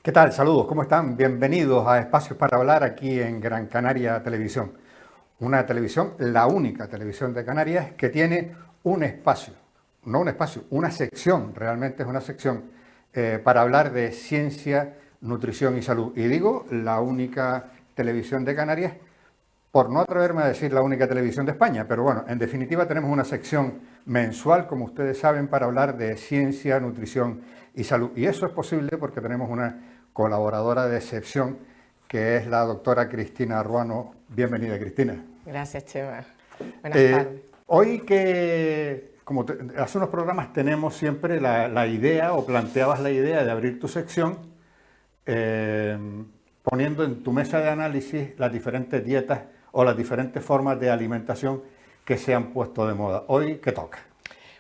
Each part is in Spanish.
¿Qué tal? Saludos, ¿cómo están? Bienvenidos a Espacios para Hablar aquí en Gran Canaria Televisión. Una televisión, la única televisión de Canarias que tiene un espacio, no un espacio, una sección, realmente es una sección para hablar de ciencia, nutrición y salud. Y digo la única televisión de Canarias por no atreverme a decir la única televisión de España, pero bueno, en definitiva tenemos una sección mensual, como ustedes saben, para hablar de ciencia, nutrición y salud. Y eso es posible porque tenemos una colaboradora de excepción, que es la doctora Cristina Ruano. Bienvenida, Cristina. Gracias, Chema. Buenas tardes. Hoy que, hace unos programas tenemos siempre la idea, o planteabas la idea de abrir tu sección, poniendo en tu mesa de análisis las diferentes dietas o las diferentes formas de alimentación que se han puesto de moda. Hoy, ¿qué toca?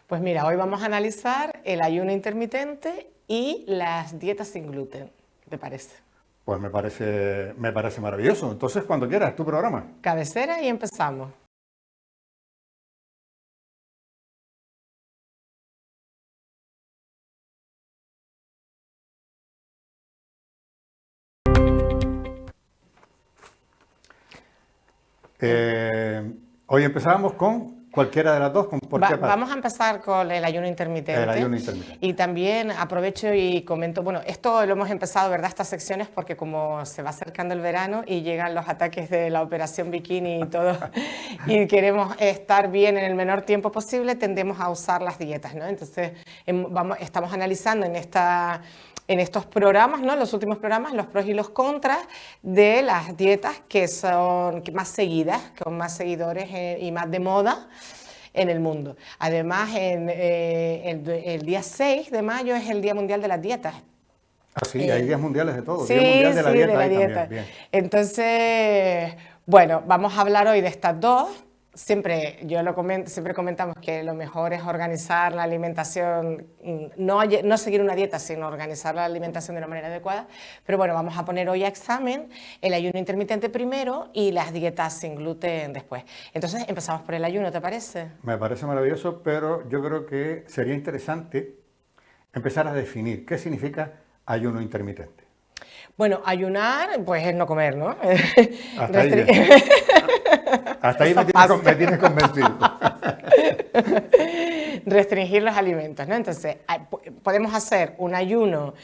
Pues mira, hoy vamos a analizar el ayuno intermitente y las dietas sin gluten. ¿Qué te parece? Pues me parece maravilloso. Entonces, cuando quieras, tu programa. Cabecera y empezamos. Hoy empezábamos con cualquiera de las dos. Vamos a empezar con el ayuno intermitente. El ayuno intermitente. Y también aprovecho y comento, bueno, esto lo hemos empezado, ¿verdad? Estas secciones porque como se va acercando el verano y llegan los ataques de la operación bikini y todo, y queremos estar bien en el menor tiempo posible, tendemos a usar las dietas, ¿no? Entonces, estamos analizando en estos programas, ¿no? Los últimos programas, los pros y los contras de las dietas que son más seguidas, con más seguidores y más de moda en el mundo. Además, el día 6 de mayo es el Día Mundial de las Dietas. Ah, sí, hay días mundiales de todo. Sí, Día Mundial de la sí, Dieta, de la ahí dieta. También. Bien. Entonces, bueno, vamos a hablar hoy de estas dos. Siempre comentamos que lo mejor es organizar la alimentación, no seguir una dieta, sino organizar la alimentación de una manera adecuada. Pero bueno, vamos a poner hoy a examen el ayuno intermitente primero y las dietas sin gluten después. Entonces empezamos por el ayuno, ¿te parece? Me parece maravilloso, pero yo creo que sería interesante empezar a definir qué significa ayuno intermitente. Bueno, ayunar, pues es no comer, ¿no? Hasta ahí, hasta ahí me tienes convencido. Restringir los alimentos, ¿no? Entonces, podemos hacer un ayuno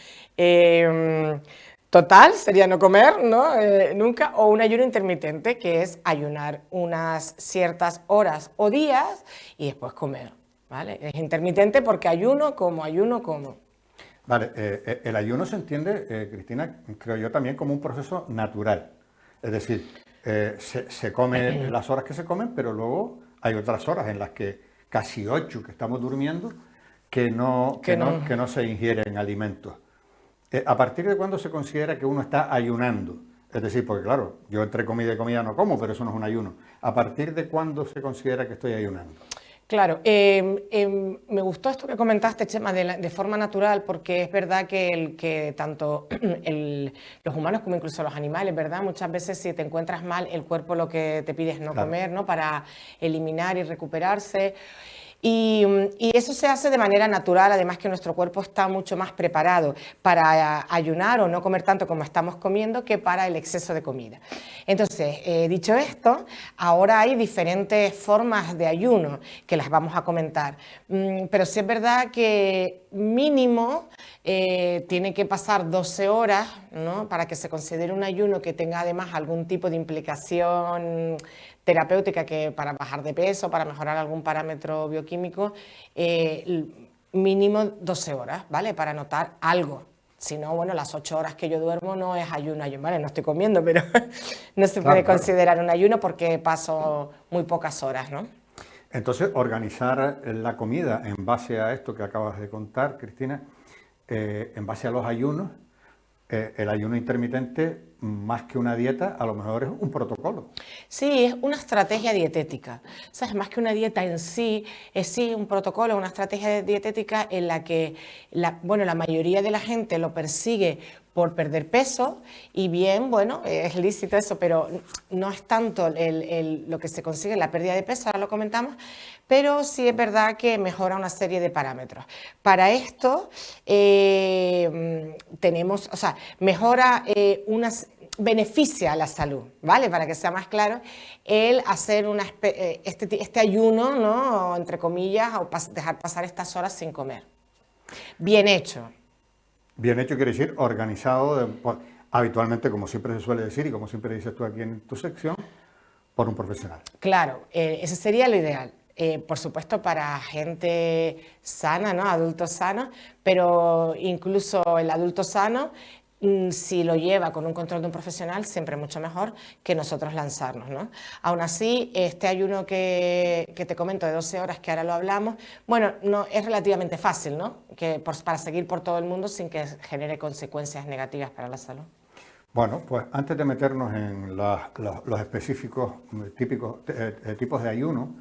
total, sería no comer, ¿no? Nunca, o un ayuno intermitente, que es ayunar unas ciertas horas o días y después comer, ¿vale? Es intermitente porque ayuno como. Vale, el ayuno se entiende, Cristina, creo yo también como un proceso natural. Es decir, se come las horas que se comen, pero luego hay otras horas en las que casi 8 que estamos durmiendo que no se ingieren alimentos. ¿A partir de cuándo se considera que uno está ayunando? Es decir, porque claro, yo entre comida y comida no como, pero eso no es un ayuno. ¿A partir de cuándo se considera que estoy ayunando? Claro, me gustó esto que comentaste, Chema, de forma natural, porque es verdad que tanto los humanos como incluso los animales, ¿verdad? Muchas veces si te encuentras mal, el cuerpo lo que te pide es no comer, ¿no? Para eliminar y recuperarse. Y eso se hace de manera natural, además que nuestro cuerpo está mucho más preparado para ayunar o no comer tanto como estamos comiendo que para el exceso de comida. Entonces, dicho esto, ahora hay diferentes formas de ayuno que las vamos a comentar, pero sí es verdad que mínimo tiene que pasar 12 horas, ¿no? Para que se considere un ayuno que tenga además algún tipo de implicación terapéutica, que para bajar de peso, para mejorar algún parámetro bioquímico, mínimo 12 horas, ¿vale? Para notar algo. Si no, bueno, las 8 horas que yo duermo no es ayuno, ¿vale? No estoy comiendo, pero no se puede considerar un ayuno porque paso muy pocas horas, ¿no? Entonces, organizar la comida en base a esto que acabas de contar, Cristina, en base a los ayunos, el ayuno intermitente, más que una dieta, a lo mejor es un protocolo. Sí, es una estrategia dietética. ¿Sabes? Más que una dieta en sí, es sí un protocolo, una estrategia dietética en la que la mayoría de la gente lo persigue por perder peso y bien, bueno, es lícito eso, pero no es tanto lo que se consigue en la pérdida de peso, ahora lo comentamos, pero sí es verdad que mejora una serie de parámetros. Para esto tenemos, o sea, mejora beneficia a la salud, ¿vale? Para que sea más claro, el hacer este ayuno, ¿no? Entre comillas, o dejar pasar estas horas sin comer. Bien hecho. Bien hecho quiere decir organizado, habitualmente, como siempre se suele decir y como siempre dices tú aquí en tu sección, por un profesional. Claro, ese sería lo ideal. Por supuesto para gente sana, ¿no? Adultos sanos, pero incluso el adulto sano, si lo lleva con un control de un profesional, siempre mucho mejor que nosotros lanzarnos, ¿no? Aún así, este ayuno que te comento de 12 horas, que ahora lo hablamos, bueno, no, es relativamente fácil, ¿no? Para seguir por todo el mundo sin que genere consecuencias negativas para la salud. Bueno, pues antes de meternos en los específicos tipos de ayuno,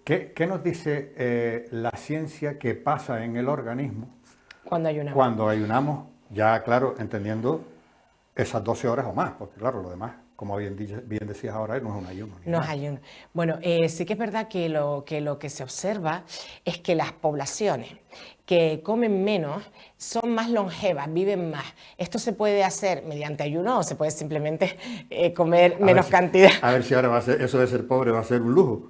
¿qué nos dice la ciencia que pasa en el organismo cuando ayunamos? Ya, claro, entendiendo esas 12 horas o más, porque claro, lo demás, como bien decías ahora, no es un ayuno. No es ayuno. Bueno, sí que es verdad que lo que se observa es que las poblaciones que comen menos son más longevas, viven más. Esto se puede hacer mediante ayuno o se puede simplemente comer menos cantidad. A ver si ahora eso de ser pobre va a ser un lujo.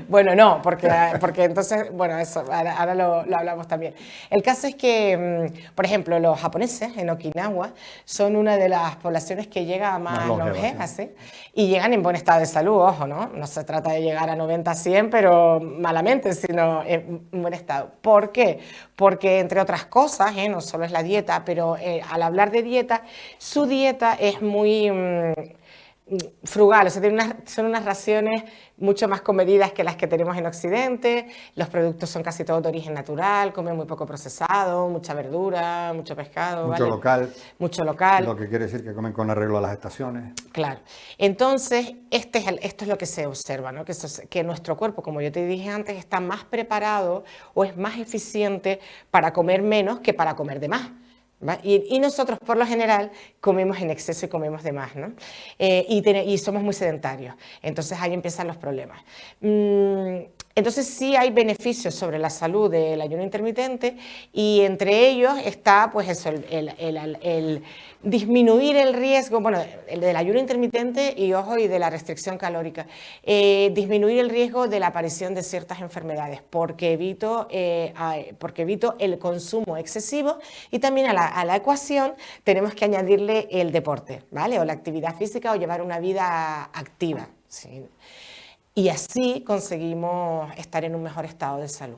Bueno, no, porque entonces, bueno, eso, ahora lo hablamos también. El caso es que, por ejemplo, los japoneses en Okinawa son una de las poblaciones que llega más longevas, ¿sí? Y llegan en buen estado de salud, ojo, ¿no? No se trata de llegar a 90, 100, pero malamente, sino en buen estado. ¿Por qué? Porque, entre otras cosas, no solo es la dieta, pero al hablar de dieta, su dieta es muy frugal, o sea, son unas raciones mucho más comedidas que las que tenemos en Occidente, los productos son casi todos de origen natural, comen muy poco procesado, mucha verdura, mucho pescado. Mucho local. Mucho local. Lo que quiere decir que comen con arreglo a las estaciones. Claro. Entonces, esto es lo que se observa, ¿no? Que nuestro cuerpo, como yo te dije antes, está más preparado o es más eficiente para comer menos que para comer de más. Y nosotros, por lo general, comemos en exceso y comemos de más, ¿no? Y somos muy sedentarios. Entonces, ahí empiezan los problemas. Entonces, sí hay beneficios sobre la salud del ayuno intermitente y entre ellos está, pues eso, el disminuir el riesgo, bueno, el del ayuno intermitente y, ojo, y de la restricción calórica. Disminuir el riesgo de la aparición de ciertas enfermedades porque evito el consumo excesivo y también a la ecuación tenemos que añadirle el deporte, ¿vale? O la actividad física o llevar una vida activa, ¿sí? Y así conseguimos estar en un mejor estado de salud.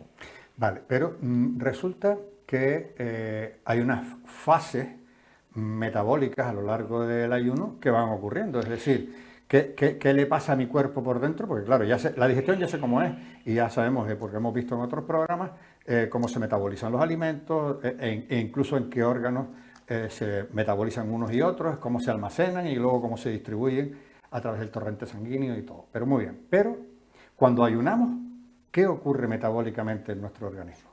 Vale, pero resulta que hay unas fases metabólicas a lo largo del ayuno que van ocurriendo. Es decir, ¿qué le pasa a mi cuerpo por dentro? Porque claro, la digestión ya sé cómo es y ya sabemos, porque hemos visto en otros programas, cómo se metabolizan los alimentos e incluso en qué órganos se metabolizan unos y otros, cómo se almacenan y luego cómo se distribuyen a través del torrente sanguíneo y todo. Pero muy bien, pero cuando ayunamos, ¿qué ocurre metabólicamente en nuestro organismo?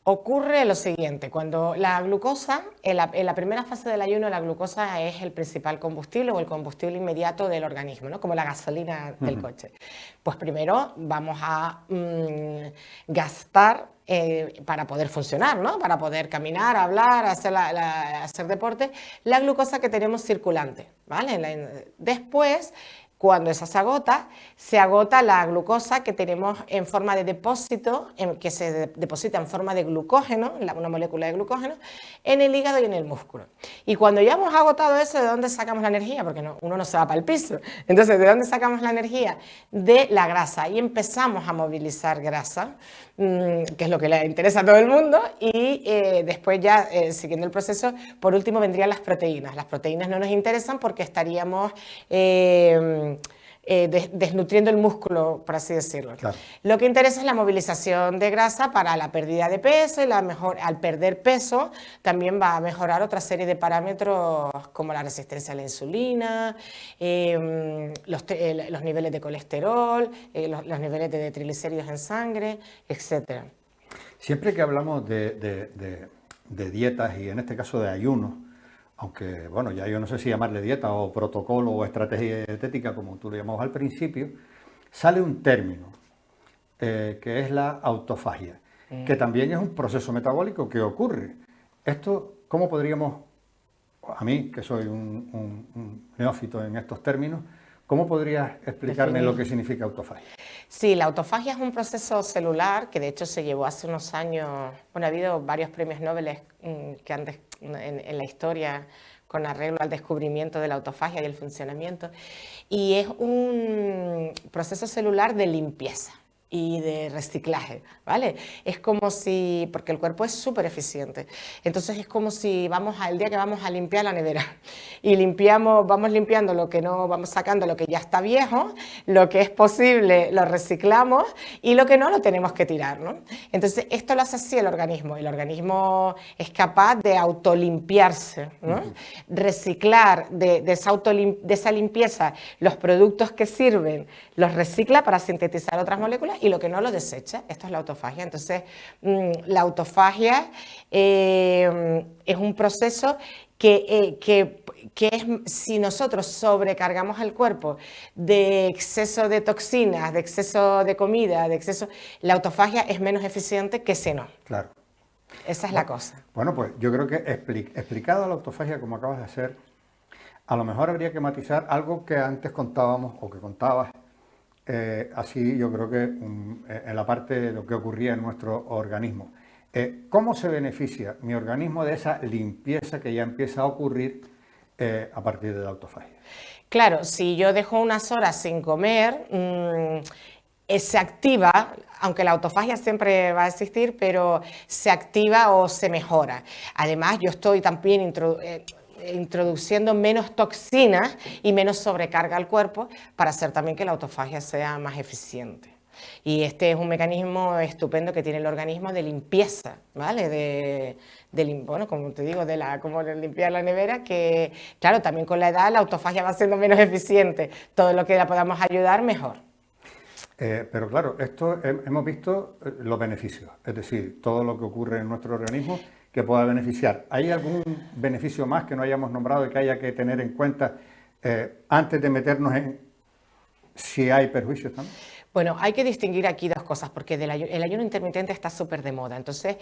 Ocurre lo siguiente, cuando la glucosa, en la primera fase del ayuno, la glucosa es el principal combustible o el combustible inmediato del organismo, ¿no? Como la gasolina del coche. Pues primero vamos a gastar para poder funcionar, ¿no? Para poder caminar, hablar, hacer deporte, la glucosa que tenemos circulante, ¿vale? Después, cuando esa se agota la glucosa que tenemos en forma de depósito, que se deposita en forma de glucógeno, una molécula de glucógeno, en el hígado y en el músculo. Y cuando ya hemos agotado eso, ¿de dónde sacamos la energía? Porque uno no se va para el piso. Entonces, ¿de dónde sacamos la energía? De la grasa. Y empezamos a movilizar grasa, que es lo que le interesa a todo el mundo, y después ya, siguiendo el proceso, por último vendrían las proteínas. Las proteínas no nos interesan porque estaríamos desnutriendo el músculo, por así decirlo. Claro. Lo que interesa es la movilización de grasa para la pérdida de peso y al perder peso también va a mejorar otra serie de parámetros como la resistencia a la insulina, los niveles de colesterol, los niveles de triglicéridos en sangre, etc. Siempre que hablamos de de dietas y en este caso de ayunos, aunque bueno, ya yo no sé si llamarle dieta o protocolo o estrategia dietética, como tú lo llamabas al principio, sale un término que es la autofagia, que también es un proceso metabólico que ocurre. Esto, ¿cómo podríamos, a mí que soy un neófito en estos términos, cómo podrías explicarme lo que significa autofagia? Sí, la autofagia es un proceso celular que de hecho se llevó hace unos años, bueno, ha habido varios premios Nobel que en la historia con arreglo al descubrimiento de la autofagia y el funcionamiento, y es un proceso celular de limpieza y de reciclaje, ¿vale? Es como si, porque el cuerpo es súper eficiente, entonces es como si el día que vamos a limpiar la nevera y vamos limpiando lo que no, vamos sacando lo que ya está viejo, lo que es posible lo reciclamos y lo que no lo tenemos que tirar, ¿no? Entonces esto lo hace así el organismo es capaz de autolimpiarse, ¿no? Reciclar de esa limpieza los productos que sirven, los recicla para sintetizar otras moléculas y lo que no lo desecha. Esto es la autofagia. Entonces, la autofagia es un proceso que es, si nosotros sobrecargamos el cuerpo de exceso de toxinas, de exceso de comida, la autofagia es menos eficiente que si no. Claro. Esa es la cosa. Bueno, pues yo creo que explicada la autofagia como acabas de hacer, a lo mejor habría que matizar algo que antes contábamos o que contabas. Así yo creo que en la parte de lo que ocurría en nuestro organismo. ¿Cómo se beneficia mi organismo de esa limpieza que ya empieza a ocurrir a partir de la autofagia? Claro, si yo dejo unas horas sin comer, se activa, aunque la autofagia siempre va a existir, pero se activa o se mejora. Además, yo estoy también introduciendo menos toxinas y menos sobrecarga al cuerpo para hacer también que la autofagia sea más eficiente. Y este es un mecanismo estupendo que tiene el organismo de limpieza, ¿vale? Bueno, como te digo, como de limpiar la nevera, que claro, también con la edad la autofagia va siendo menos eficiente. Todo lo que la podamos ayudar, mejor. Pero claro, esto hemos visto los beneficios, es decir, todo lo que ocurre en nuestro organismo que pueda beneficiar. ¿Hay algún beneficio más que no hayamos nombrado y que haya que tener en cuenta antes de meternos en si hay perjuicios también? Bueno, hay que distinguir aquí dos cosas, porque el ayuno intermitente está súper de moda. Entonces,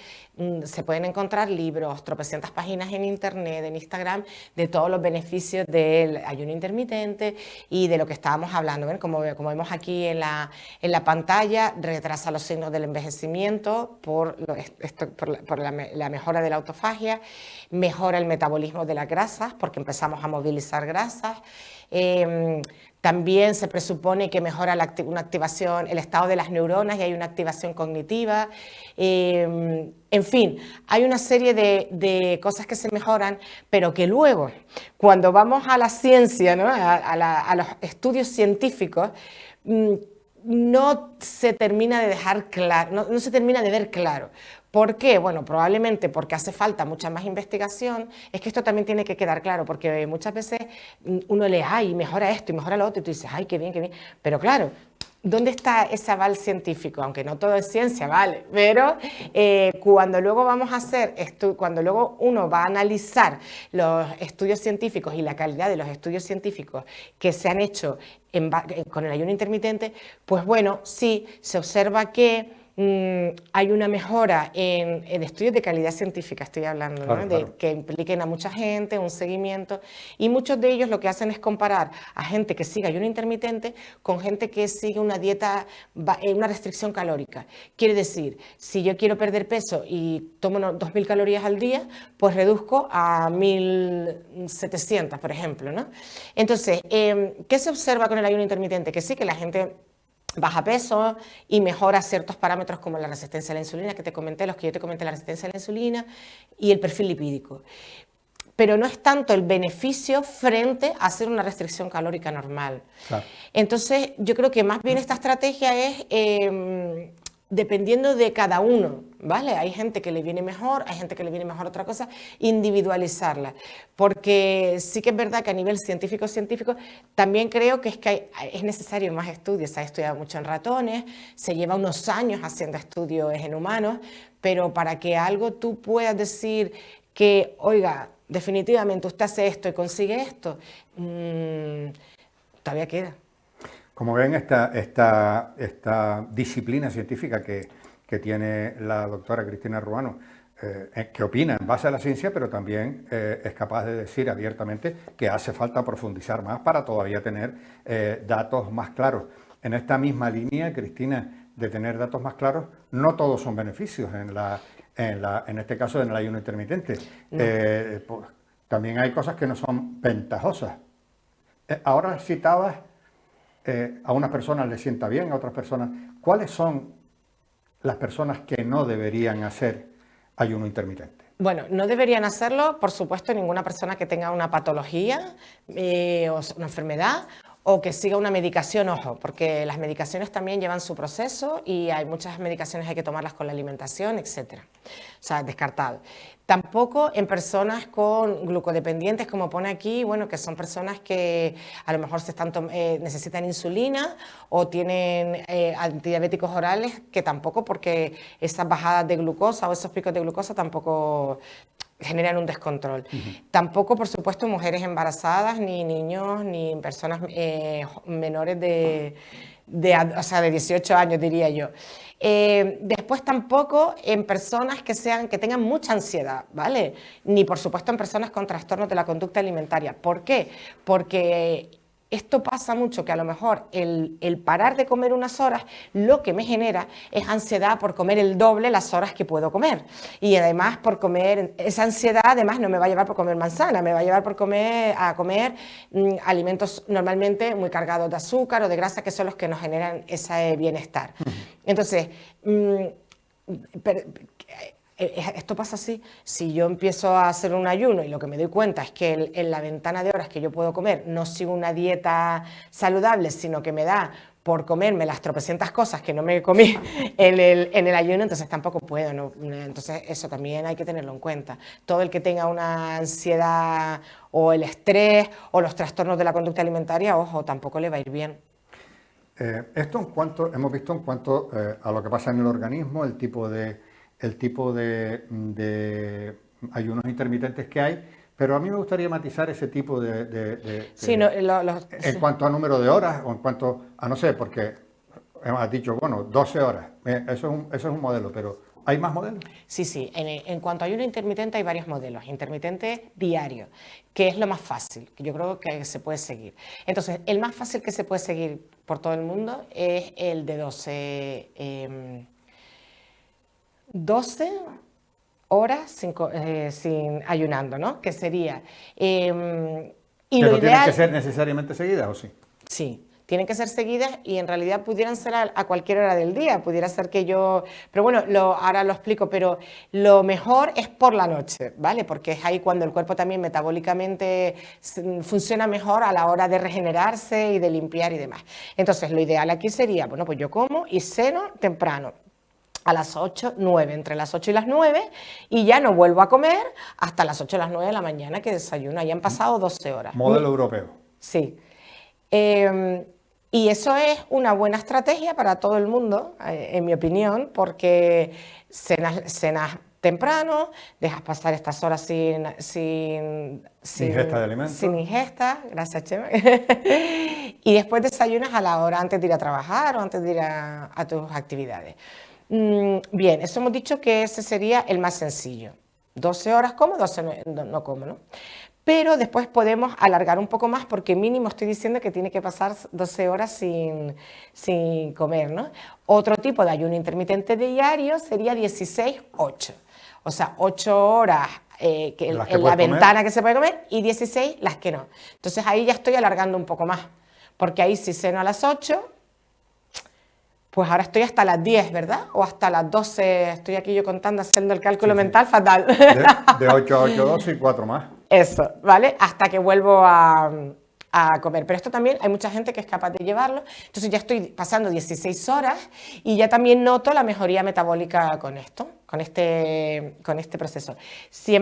se pueden encontrar libros, tropecientas páginas en internet, en Instagram, de todos los beneficios del ayuno intermitente y de lo que estábamos hablando. ¿Ven? Como vemos aquí en la pantalla, retrasa los signos del envejecimiento por la mejora de la autofagia, mejora el metabolismo de las grasas, porque empezamos a movilizar grasas. También se presupone que mejora una activación, el estado de las neuronas y hay una activación cognitiva. En fin, hay una serie de cosas que se mejoran, pero que luego, cuando vamos a la ciencia, ¿no? a los estudios científicos, no se termina de dejar claro, no se termina de ver claro. ¿Por qué? Bueno, probablemente porque hace falta mucha más investigación. Es que esto también tiene que quedar claro, porque muchas veces uno lee, ay, mejora esto y mejora lo otro, y tú dices, ay, qué bien, qué bien. Pero claro, ¿dónde está ese aval científico? Aunque no todo es ciencia, vale, pero cuando luego vamos a hacer, cuando luego uno va a analizar los estudios científicos y la calidad de los estudios científicos que se han hecho con el ayuno intermitente, pues bueno, sí, se observa que hay una mejora en estudios de calidad científica, estoy hablando, claro, ¿no? claro. Que impliquen a mucha gente, un seguimiento, y muchos de ellos lo que hacen es comparar a gente que sigue ayuno intermitente con gente que sigue una dieta, una restricción calórica. Quiere decir, si yo quiero perder peso y tomo 2.000 calorías al día, pues reduzco a 1.700, por ejemplo, ¿no? Entonces, ¿qué se observa con el ayuno intermitente? Que sí, que la gente baja peso y mejora ciertos parámetros como la resistencia a la insulina, que te comenté, los que yo te comenté, la resistencia a la insulina y el perfil lipídico. Pero no es tanto el beneficio frente a hacer una restricción calórica normal. Claro. Entonces, yo creo que más bien esta estrategia es dependiendo de cada uno, ¿vale? Hay gente que le viene mejor, hay gente que le viene mejor otra cosa, individualizarla. Porque sí que es verdad que a nivel científico, también creo que es necesario más estudios. Se ha estudiado mucho en ratones, se lleva unos años haciendo estudios en humanos, pero para que algo tú puedas decir que, oiga, definitivamente usted hace esto y consigue esto, todavía queda. Como ven, esta disciplina científica que tiene la doctora Cristina Ruano, que opina en base a la ciencia, pero también es capaz de decir abiertamente que hace falta profundizar más para todavía tener datos más claros. En esta misma línea, Cristina, de tener datos más claros, no todos son beneficios en este caso en el ayuno intermitente. No. Pues, también hay cosas que no son ventajosas. Ahora citabas, a unas personas les sienta bien, a otras personas. ¿Cuáles son las personas que no deberían hacer ayuno intermitente? Bueno, no deberían hacerlo, por supuesto, ninguna persona que tenga una patología o una enfermedad o que siga una medicación, ojo, porque las medicaciones también llevan su proceso y hay muchas medicaciones hay que tomarlas con la alimentación, etcétera. O sea, descartado. Tampoco en personas con glucodependientes, como pone aquí, bueno, que son personas que a lo mejor necesitan insulina o tienen antidiabéticos orales, que tampoco, porque esas bajadas de glucosa o esos picos de glucosa tampoco generan un descontrol. Tampoco, por supuesto, mujeres embarazadas, ni niños, ni personas menores de 18 años, diría yo. Después tampoco en personas que tengan mucha ansiedad, ¿vale? Ni, por supuesto, en personas con trastornos de la conducta alimentaria. ¿Por qué? Porque esto pasa mucho, que a lo mejor el parar de comer unas horas lo que me genera es ansiedad por comer el doble las horas que puedo comer. Y además por comer, esa ansiedad además no me va a llevar por comer manzana, me va a llevar por comer alimentos normalmente muy cargados de azúcar o de grasa, que son los que nos generan ese bienestar. Entonces, esto pasa así, si yo empiezo a hacer un ayuno y lo que me doy cuenta es que en la ventana de horas que yo puedo comer no sigo una dieta saludable, sino que me da por comerme las tropecientas cosas que no me comí en el ayuno, entonces tampoco puedo, ¿no? Entonces eso también hay que tenerlo en cuenta. Todo el que tenga una ansiedad o el estrés o los trastornos de la conducta alimentaria, ojo, tampoco le va a ir bien. Esto hemos visto en cuanto a lo que pasa en el organismo, el tipo de ayunos intermitentes que hay, pero a mí me gustaría matizar ese tipo sí, en cuanto a número de horas o en cuanto a, no sé, porque has dicho, bueno, 12 horas, eso es un modelo, pero ¿hay más modelos? Sí, en cuanto a ayuno intermitente hay varios modelos. Intermitente diario, que es lo más fácil, que yo creo que se puede seguir. Entonces, el más fácil que se puede seguir por todo el mundo es el de 12 horas sin ayunando, ¿no? Que sería... y ¿pero lo tienen que ser necesariamente seguidas o sí? Sí, tienen que ser seguidas y en realidad pudieran ser a cualquier hora del día, pudiera ser que yo... Pero bueno, ahora lo explico, pero lo mejor es por la noche, ¿vale? Porque es ahí cuando el cuerpo también metabólicamente funciona mejor a la hora de regenerarse y de limpiar y demás. Entonces, lo ideal aquí sería, bueno, pues yo como y ceno temprano, a las 8, 9, entre las 8 y las 9, y ya no vuelvo a comer hasta las 8 o las 9 de la mañana que desayuno. Ahí han pasado 12 horas. Modelo europeo. Sí. Y eso es una buena estrategia para todo el mundo, en mi opinión, porque cenas temprano, dejas pasar estas horas sin ingesta de alimentos. Sin ingesta, gracias, Chema. Y después desayunas a la hora antes de ir a trabajar o antes de ir a tus actividades. Bien, eso hemos dicho que ese sería el más sencillo. 12 horas como, 12 no como, ¿no? Pero después podemos alargar un poco más porque mínimo estoy diciendo que tiene que pasar 12 horas sin comer, ¿no? Otro tipo de ayuno intermitente diario sería 16-8. O sea, 8 horas en la ventana que se puede comer y 16 las que no. Entonces ahí ya estoy alargando un poco más. Porque ahí si ceno a las 8... Pues ahora estoy hasta las 10, ¿verdad? O hasta las 12, estoy aquí yo contando, haciendo el cálculo mental fatal. De 8 a 8, 12 y 4 más. Eso, ¿vale? Hasta que vuelvo a a comer. Pero esto también hay mucha gente que es capaz de llevarlo, entonces ya estoy pasando 16 horas y ya también noto la mejoría metabólica con esto, con este proceso.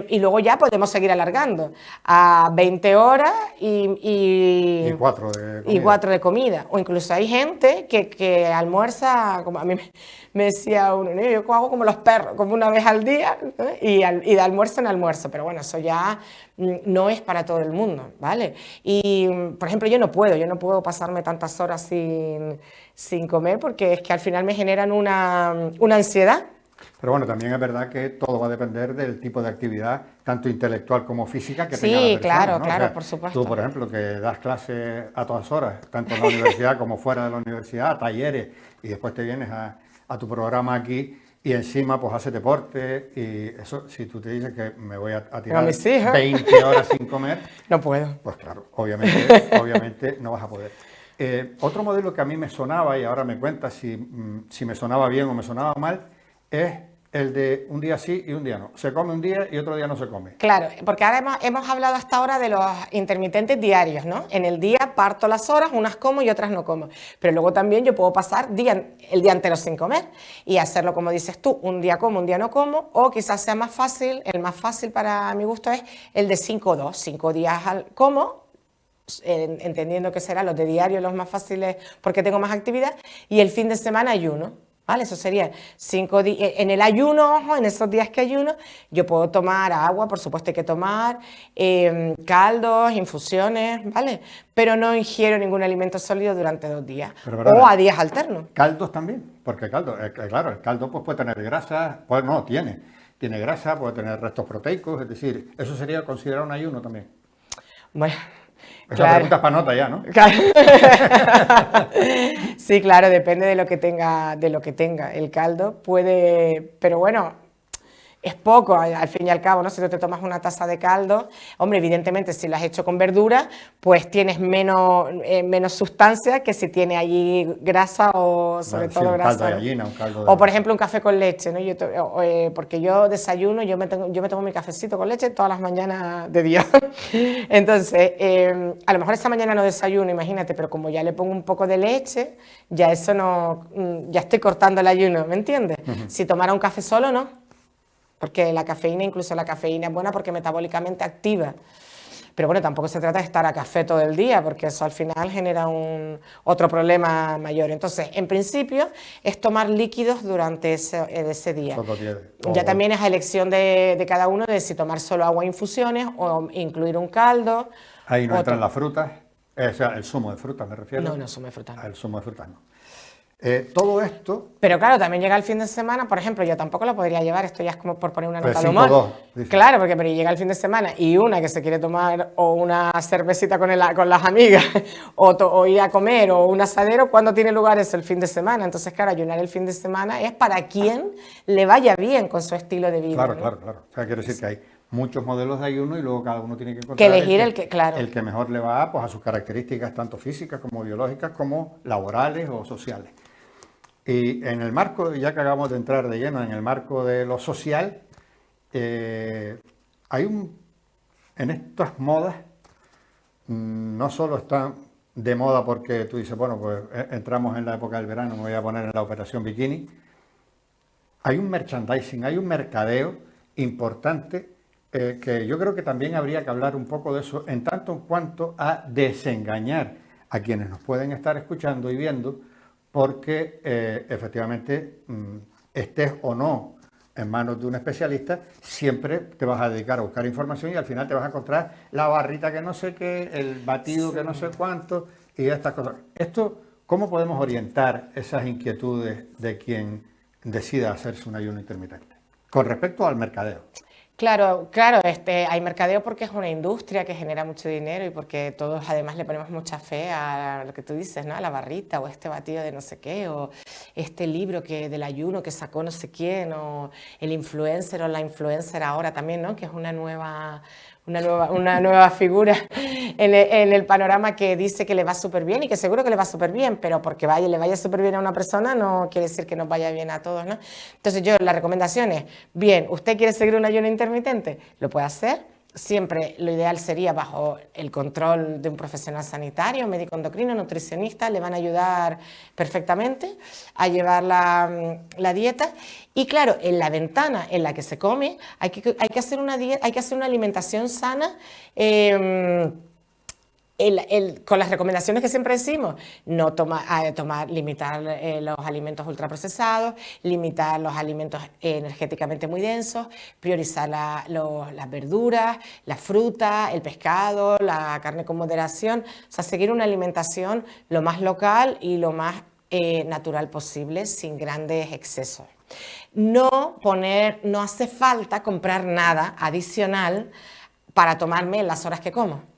Y luego ya podemos seguir alargando a 20 horas Y 4 de comida. y 4 de comida. O incluso hay gente que almuerza, como a mí me decía uno, ¿no? Yo hago como los perros, como una vez al día, ¿no? y de almuerzo en almuerzo, pero bueno, eso ya no es para todo el mundo, ¿vale? Y, por ejemplo, yo no puedo pasarme tantas horas sin comer porque es que al final me generan una ansiedad. Pero bueno, también es verdad que todo va a depender del tipo de actividad, tanto intelectual como física, que Sí, tenga la persona, claro, ¿no? claro, O sea, por supuesto. tú, por ejemplo, que das clases a todas horas, tanto en la universidad como fuera de la universidad, talleres, y después te vienes a tu programa aquí y encima pues haces deporte, y eso, si tú te dices que me voy a tirar mis hijas. 20 horas sin comer, No puedo. pues claro, obviamente no vas a poder. Otro modelo que a mí me sonaba, y ahora me cuenta si me sonaba bien o me sonaba mal, es el de un día sí y un día no. Se come un día y otro día no se come. Claro, porque ahora hemos hablado hasta ahora de los intermitentes diarios, ¿no? En el día parto las horas, unas como y otras no como. Pero luego también yo puedo pasar el día entero sin comer y hacerlo como dices tú, un día como, un día no como, o quizás sea más fácil, el más fácil para mi gusto es el de 5-2, 5 días como, entendiendo que serán los de diario los más fáciles porque tengo más actividad, y el fin de semana ayuno. ¿Vale? Eso sería 5 días. En el ayuno, ojo, en esos días que ayuno, yo puedo tomar agua, por supuesto hay que tomar, caldos, infusiones, ¿vale? Pero no ingiero ningún alimento sólido durante 2 días. O a días alternos. ¿Caldos también? Porque claro, el caldo pues, puede tener grasa, pues no, tiene grasa, puede tener restos proteicos, es decir, eso sería considerado un ayuno también. Bueno. Esa pregunta es para nota ya, ¿no? Claro. Sí, claro, depende de lo que tenga, el caldo. Puede, pero bueno, es poco al fin y al cabo, ¿no? Si tú te tomas una taza de caldo, hombre, evidentemente si lo has hecho con verdura, pues tienes menos sustancia que si tiene allí grasa o sobre todo un grasa. Caldo de gallina, un caldo de... O por ejemplo un café con leche, ¿no? Porque yo desayuno, yo me tomo mi cafecito con leche todas las mañanas de Dios. Entonces, a lo mejor esta mañana no desayuno, imagínate, pero como ya le pongo un poco de leche, ya eso no, ya estoy cortando el ayuno, ¿me entiendes? Si tomara un café solo, no. Porque la cafeína, incluso la cafeína es buena porque metabólicamente activa. Pero bueno, tampoco se trata de estar a café todo el día, porque eso al final genera otro problema mayor. Entonces, en principio, es tomar líquidos durante ese día. Ya también es a elección de cada uno de si tomar solo agua e infusiones o incluir un caldo. Ahí no entran las frutas, o sea, el zumo de frutas me refiero. No, zumo de frutas no. El zumo de frutas no. Todo esto... Pero claro, también llega el fin de semana, por ejemplo, yo tampoco lo podría llevar, esto ya es como por poner una nota de humor. Claro, porque pero llega el fin de semana y una que se quiere tomar o una cervecita con las amigas o ir a comer o un asadero, ¿cuándo tiene lugar eso? El fin de semana. Entonces, claro, ayunar el fin de semana es para quien le vaya bien con su estilo de vida. Claro, ¿no? claro. O sea, quiero decir que hay muchos modelos de ayuno y luego cada uno tiene que encontrar elegir el que mejor le va pues, a sus características tanto físicas como biológicas como laborales o sociales. Y en el marco, ya que acabamos de entrar de lleno, en el marco de lo social, hay en estas modas, no solo están de moda porque tú dices, bueno, pues entramos en la época del verano, me voy a poner en la operación bikini, hay un merchandising, hay un mercadeo importante que yo creo que también habría que hablar un poco de eso en tanto en cuanto a desengañar a quienes nos pueden estar escuchando y viendo, porque efectivamente estés o no en manos de un especialista, siempre te vas a dedicar a buscar información y al final te vas a encontrar la barrita que no sé qué, el batido que no sé cuánto y estas cosas. Esto, ¿cómo podemos orientar esas inquietudes de quien decida hacerse un ayuno intermitente? Con respecto al mercadeo. Claro, hay mercadeo porque es una industria que genera mucho dinero y porque todos además le ponemos mucha fe a lo que tú dices, ¿no? A la barrita o este batido de no sé qué o este libro del ayuno que sacó no sé quién o el influencer o la influencer ahora también, ¿no? Que es una nueva figura en el panorama que dice que le va súper bien y que seguro que le va súper bien, pero porque le vaya súper bien a una persona no quiere decir que nos vaya bien a todos, ¿no? Entonces la recomendación es, bien, ¿usted quiere seguir un ayuno intermitente? Lo puede hacer, siempre lo ideal sería bajo el control de un profesional sanitario, médico endocrino, nutricionista, le van a ayudar perfectamente a llevar la dieta. Y claro, en la ventana en la que se come hay que hacer una dieta, hay que hacer una alimentación sana. Con las recomendaciones que siempre decimos, no limitar los alimentos ultraprocesados, limitar los alimentos energéticamente muy densos, priorizar las verduras, la fruta, el pescado, la carne con moderación, o sea, seguir una alimentación lo más local y lo más natural posible, sin grandes excesos. No hace falta comprar nada adicional para tomarme en las horas que como.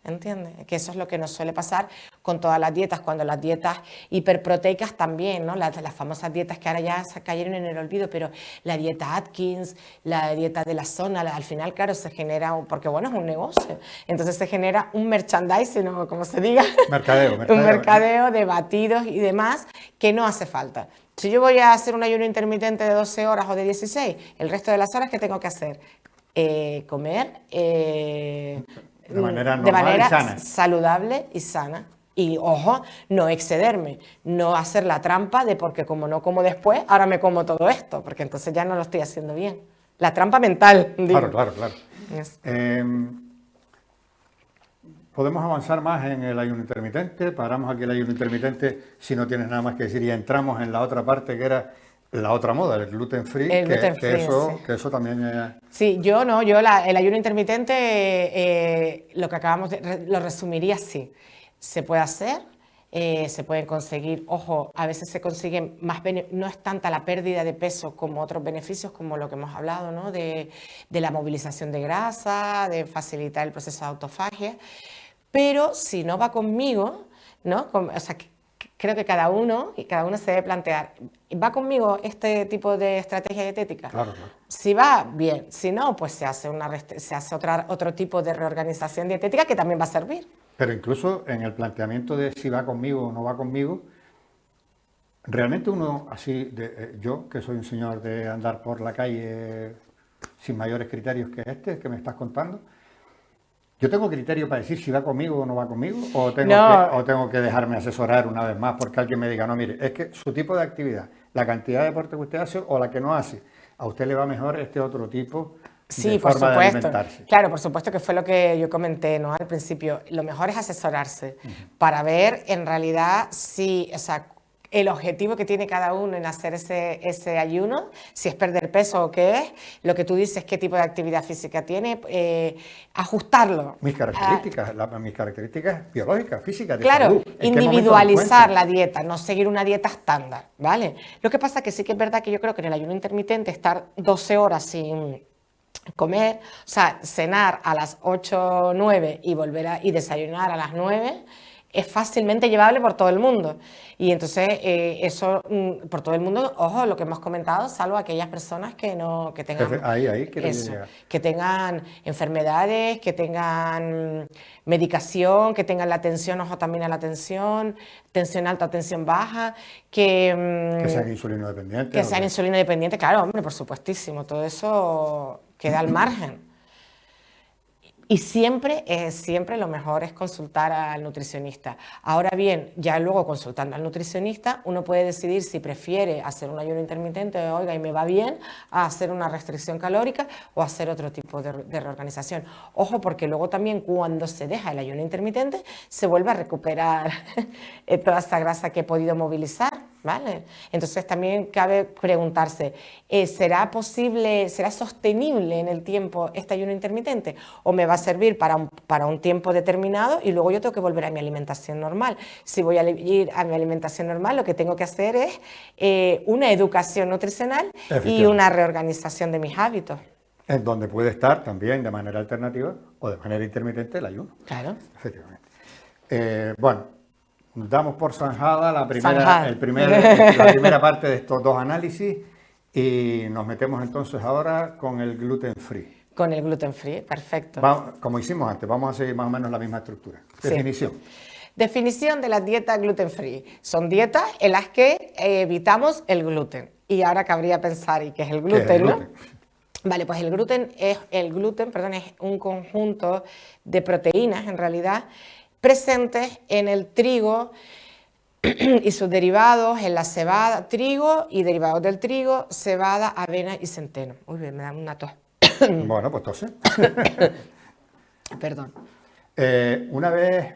¿Entiendes? Que eso es lo que nos suele pasar con todas las dietas, cuando las dietas hiperproteicas también, ¿no? Las famosas dietas que ahora ya se cayeron en el olvido, pero la dieta Atkins, la dieta de la zona, al final, claro, se genera, porque bueno, es un negocio, entonces se genera un merchandising, ¿no? Como se diga, un mercadeo de batidos y demás que no hace falta. Si yo voy a hacer un ayuno intermitente de 12 horas o de 16, el resto de las horas, ¿qué tengo que hacer? Comer... de manera normal y sana, saludable y sana. Y ojo, no excederme, no hacer la trampa de porque como no como después, ahora me como todo esto, porque entonces ya no lo estoy haciendo bien. La trampa mental, digo. Claro. Yes. ¿Podemos avanzar más en el ayuno intermitente? Paramos aquí el ayuno intermitente si no tienes nada más que decir y entramos en la otra parte que era la otra moda, el gluten free, que eso también es... Sí, el ayuno intermitente, lo resumiría así. Se puede hacer, se pueden conseguir, ojo, a veces se consiguen no es tanta la pérdida de peso como otros beneficios, como lo que hemos hablado, ¿no? De la movilización de grasa, de facilitar el proceso de autofagia, pero si no va conmigo, ¿no? O sea, creo que cada uno se debe plantear, ¿va conmigo este tipo de estrategia dietética? Claro. Si va, bien. Si no, pues se hace otro tipo de reorganización dietética que también va a servir. Pero incluso en el planteamiento de si va conmigo o no va conmigo, realmente uno, yo que soy un señor de andar por la calle sin mayores criterios que este que me estás contando, ¿yo tengo criterio para decir si va conmigo o no va conmigo? ¿O tengo que dejarme asesorar una vez más porque alguien me diga, no, mire, es que su tipo de actividad, la cantidad de deporte que usted hace o la que no hace, a usted le va mejor este otro tipo de forma de alimentarse? Claro, por supuesto, que fue lo que yo comenté, ¿no? Al principio, lo mejor es asesorarse para ver en realidad si, o sea, el objetivo que tiene cada uno en hacer ese ayuno, si es perder peso o qué es, lo que tú dices, qué tipo de actividad física tiene, ajustarlo. Mis características biológicas, físicas, de claro, salud. Individualizar la dieta, no seguir una dieta estándar, ¿vale? Lo que pasa es que sí que es verdad que yo creo que en el ayuno intermitente estar 12 horas sin comer, o sea, cenar a las 8 o 9 y desayunar a las 9, es fácilmente llevable por todo el mundo. Y entonces eso por todo el mundo, ojo, lo que hemos comentado, salvo aquellas personas que tengan enfermedades, que tengan medicación, que tengan la tensión, ojo también a la tensión alta, tensión baja, que sean insulino dependientes. Que sean insulino dependientes, claro, hombre, por supuestísimo, todo eso queda al margen. Y siempre lo mejor es consultar al nutricionista. Ahora bien, ya luego consultando al nutricionista, uno puede decidir si prefiere hacer un ayuno intermitente, oiga, y me va bien, a hacer una restricción calórica o hacer otro tipo de reorganización. Ojo, porque luego también cuando se deja el ayuno intermitente, se vuelve a recuperar toda esa grasa que he podido movilizar, ¿vale? Entonces también cabe preguntarse, ¿será sostenible en el tiempo este ayuno intermitente? ¿O me va a servir para un tiempo determinado y luego yo tengo que volver a mi alimentación normal? Si voy a ir a mi alimentación normal, lo que tengo que hacer es una educación nutricional y una reorganización de mis hábitos. En donde puede estar también de manera alternativa o de manera intermitente el ayuno. Claro. Efectivamente. Bueno, damos por zanjada la primera parte de estos dos análisis y nos metemos entonces ahora con el gluten free. Con el gluten free, perfecto. Como hicimos antes, vamos a seguir más o menos la misma estructura. Definición. Sí. Definición de las dietas gluten free. Son dietas en las que evitamos el gluten. Y ahora cabría pensar, ¿y qué es el gluten? ¿Qué es el gluten? ¿No? Vale, pues el gluten, perdón, es un conjunto de proteínas, en realidad, presentes en el trigo y sus derivados, en la cebada, trigo y derivados del trigo, cebada, avena y centeno. Uy, me da una tos. Bueno, pues entonces. Perdón. Una vez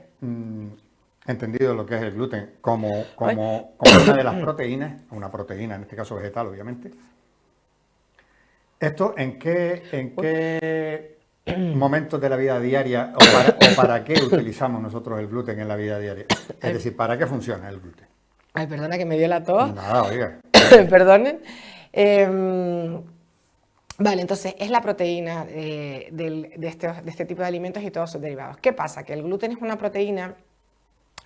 entendido lo que es el gluten como una de las proteínas, una proteína, en este caso vegetal, obviamente, ¿esto en qué momentos de la vida diaria o para qué utilizamos nosotros el gluten en la vida diaria? Es decir, ¿para qué funciona el gluten? Ay, perdona que me dio la tos. Nada, oiga. Perdonen. Vale, entonces es la proteína de este tipo de alimentos y todos sus derivados. ¿Qué pasa? Que el gluten es una proteína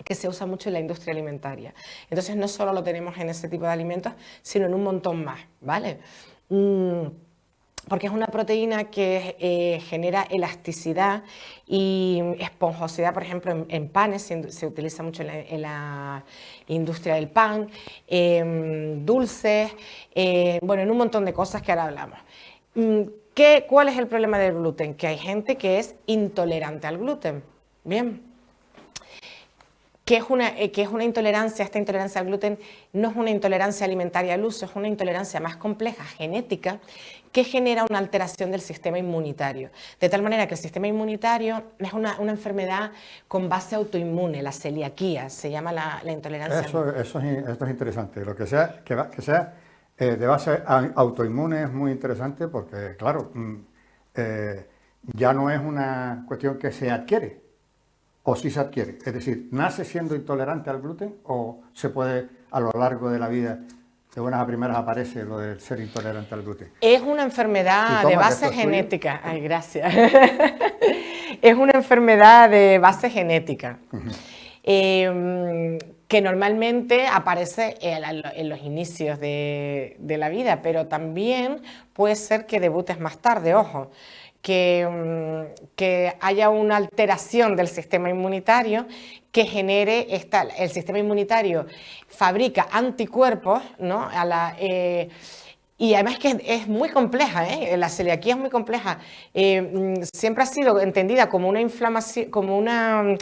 que se usa mucho en la industria alimentaria. Entonces no solo lo tenemos en ese tipo de alimentos, sino en un montón más, ¿vale? Porque es una proteína que genera elasticidad y esponjosidad, por ejemplo, en panes, se utiliza mucho en la industria del pan, dulces, bueno, en un montón de cosas que ahora hablamos. ¿Cuál es el problema del gluten? Que hay gente que es intolerante al gluten. Bien. ¿Qué es una intolerancia? Esta intolerancia al gluten no es una intolerancia alimentaria al uso, es una intolerancia más compleja, genética, que genera una alteración del sistema inmunitario. De tal manera que el sistema inmunitario es una enfermedad con base autoinmune, la celiaquía, se llama la intolerancia. Esto es interesante. Lo que sea, que sea de base autoinmune es muy interesante porque, claro, ya no es una cuestión que se adquiere. ¿O sí se adquiere? Es decir, ¿nace siendo intolerante al gluten o se puede a lo largo de la vida, de buenas a primeras aparece lo de ser intolerante al gluten? Es una enfermedad de base genética. Ay, gracias. Es una enfermedad de base genética. Que normalmente aparece en los inicios de la vida, pero también puede ser que debutes más tarde, ojo. Que haya una alteración del sistema inmunitario que genere el sistema inmunitario fabrica anticuerpos, ¿no? Y además que es muy compleja, la celiaquía es muy compleja. Siempre ha sido entendida como una inflamación, como una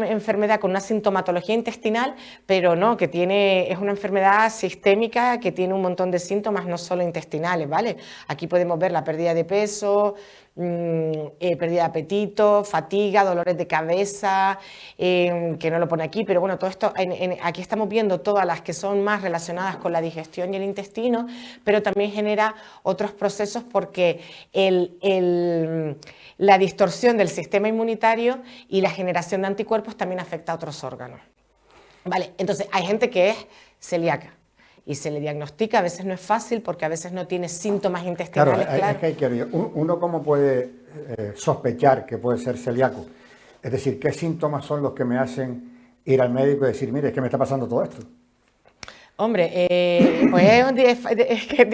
enfermedad con una sintomatología intestinal, pero no, es una enfermedad sistémica que tiene un montón de síntomas, no solo intestinales, ¿vale? Aquí podemos ver la pérdida de peso, pérdida de apetito, fatiga, dolores de cabeza, que no lo pone aquí, pero bueno, todo esto, aquí estamos viendo todas las que son más relacionadas con la digestión y el intestino, pero también genera otros procesos porque la distorsión del sistema inmunitario y la generación de anticuerpos también afecta a otros órganos. Vale, entonces hay gente que es celíaca y se le diagnostica, a veces no es fácil porque a veces no tiene síntomas intestinales. Claro, es que hay que ver, uno cómo puede sospechar que puede ser celíaco. Es decir, ¿qué síntomas son los que me hacen ir al médico y decir, mire, es que me está pasando todo esto? Hombre, pues es que es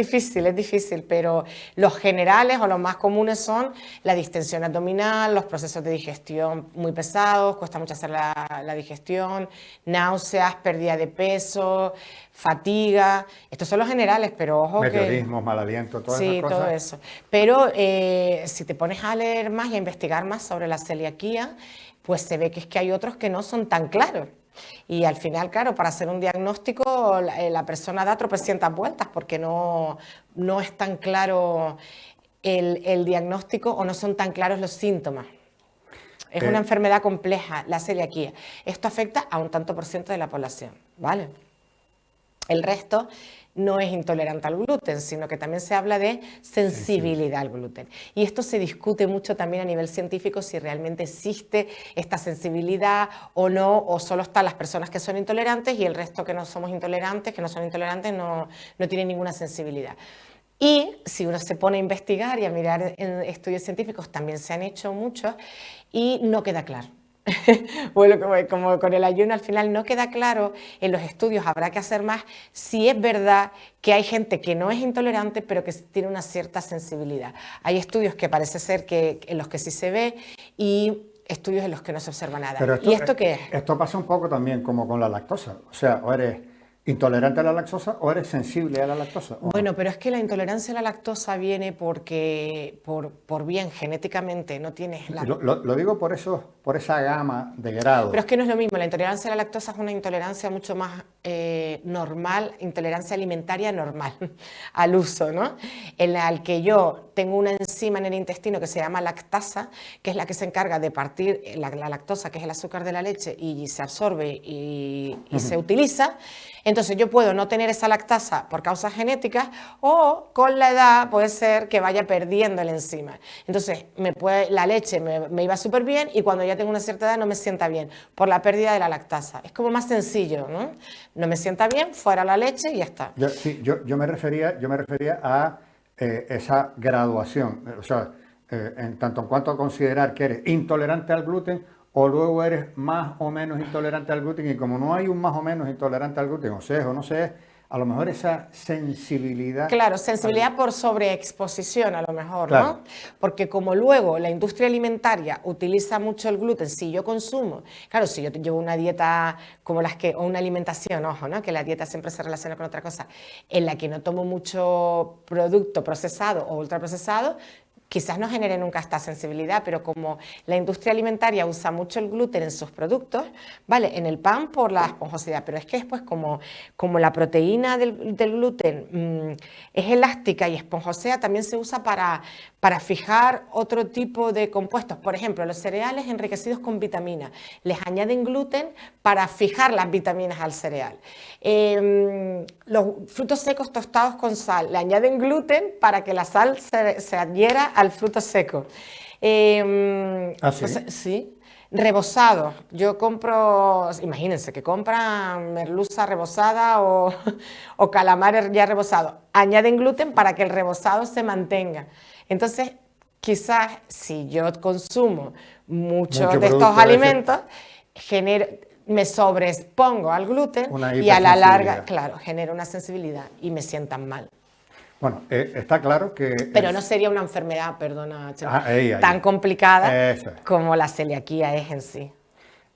difícil, pero los generales o los más comunes son la distensión abdominal, los procesos de digestión muy pesados, cuesta mucho hacer la digestión, náuseas, pérdida de peso, fatiga. Estos son los generales, pero ojo meteorismo, mal aliento, todas esas cosas. Sí, todo eso. Pero si te pones a leer más y a investigar más sobre la celiaquía, pues se ve que es que hay otros que no son tan claros. Y al final, claro, para hacer un diagnóstico la persona da tropecientas vueltas porque no es tan claro el diagnóstico o no son tan claros los síntomas. Es una enfermedad compleja, la celiaquía. Esto afecta a un tanto por ciento de la población, ¿vale? El resto no es intolerante al gluten, sino que también se habla de sensibilidad al gluten. Y esto se discute mucho también a nivel científico si realmente existe esta sensibilidad o no, o solo están las personas que son intolerantes y el resto que no somos intolerantes, que no son intolerantes, no tienen ninguna sensibilidad. Y si uno se pone a investigar y a mirar en estudios científicos, también se han hecho muchos y no queda claro. Bueno, como con el ayuno al final no queda claro, en los estudios habrá que hacer más si es verdad que hay gente que no es intolerante pero que tiene una cierta sensibilidad. Hay estudios que parece ser que en los que sí se ve y estudios en los que no se observa nada. Pero ¿Y esto qué es? Esto pasa un poco también como con la lactosa, o sea, o eres intolerante a la lactosa o eres sensible a la lactosa? Bueno, pero es que la intolerancia a la lactosa viene porque, por bien, genéticamente, no tienes la... Lo digo por eso, por esa gama de grados. Pero es que no es lo mismo, la intolerancia a la lactosa es una intolerancia mucho más normal, intolerancia alimentaria normal al uso, ¿no? En la que yo tengo una enzima en el intestino que se llama lactasa, que es la que se encarga de partir la lactosa, que es el azúcar de la leche, y se absorbe y se utiliza. Entonces yo puedo no tener esa lactasa por causas genéticas o con la edad puede ser que vaya perdiendo la enzima. Entonces la leche me iba súper bien y cuando ya tengo una cierta edad no me sienta bien por la pérdida de la lactasa. Es como más sencillo, ¿no? No me sienta bien, fuera la leche y ya está. Yo me refería a esa graduación, o sea, en tanto en cuanto a considerar que eres intolerante al gluten o luego eres más o menos intolerante al gluten, y como no hay un más o menos intolerante al gluten, o sea, o no sé, a lo mejor esa sensibilidad... Claro, sensibilidad por sobreexposición a lo mejor, claro, ¿no? Porque como luego la industria alimentaria utiliza mucho el gluten, si yo consumo, claro, si yo llevo una dieta como las que, o una alimentación, ojo, ¿no? Que la dieta siempre se relaciona con otra cosa, en la que no tomo mucho producto procesado o ultraprocesado, quizás no genere nunca esta sensibilidad, pero como la industria alimentaria usa mucho el gluten en sus productos, ¿vale? En el pan por la esponjosidad, pero es que después como la proteína del gluten es elástica y esponjosea, también se usa para fijar otro tipo de compuestos. Por ejemplo, los cereales enriquecidos con vitaminas, les añaden gluten para fijar las vitaminas al cereal. Los frutos secos tostados con sal, le añaden gluten para que la sal se adhiera al fruto seco. ¿Ah, sí? Pues, sí. Rebozado. Yo compro, imagínense que compran merluza rebozada o calamar ya rebozado. Añaden gluten para que el rebozado se mantenga. Entonces, quizás si yo consumo mucho de estos alimentos, me sobreexpongo al gluten y a la larga, claro, genero una sensibilidad y me sientan mal. Bueno, está claro que... Pero no sería una enfermedad, perdona, tan complicada como la celiaquía es en sí.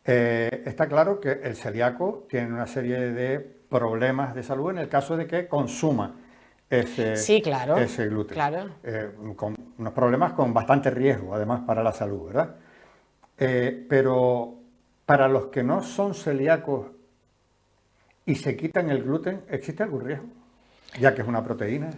Está claro que el celíaco tiene una serie de problemas de salud en el caso de que consuma ese gluten. Claro. Con unos problemas con bastante riesgo, además, para la salud, ¿verdad? Pero para los que no son celíacos y se quitan el gluten, ¿existe algún riesgo? Ya que es una proteína.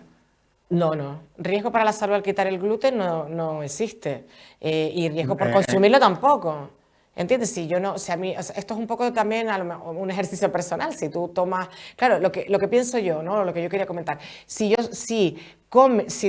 No. Riesgo para la salud al quitar el gluten no existe. Y riesgo por consumirlo tampoco. ¿Entiendes? Si yo no, si a mí, o sea, esto es un poco también un ejercicio personal. Si tú tomas, claro, lo que pienso yo, ¿no? Lo que yo quería comentar. Si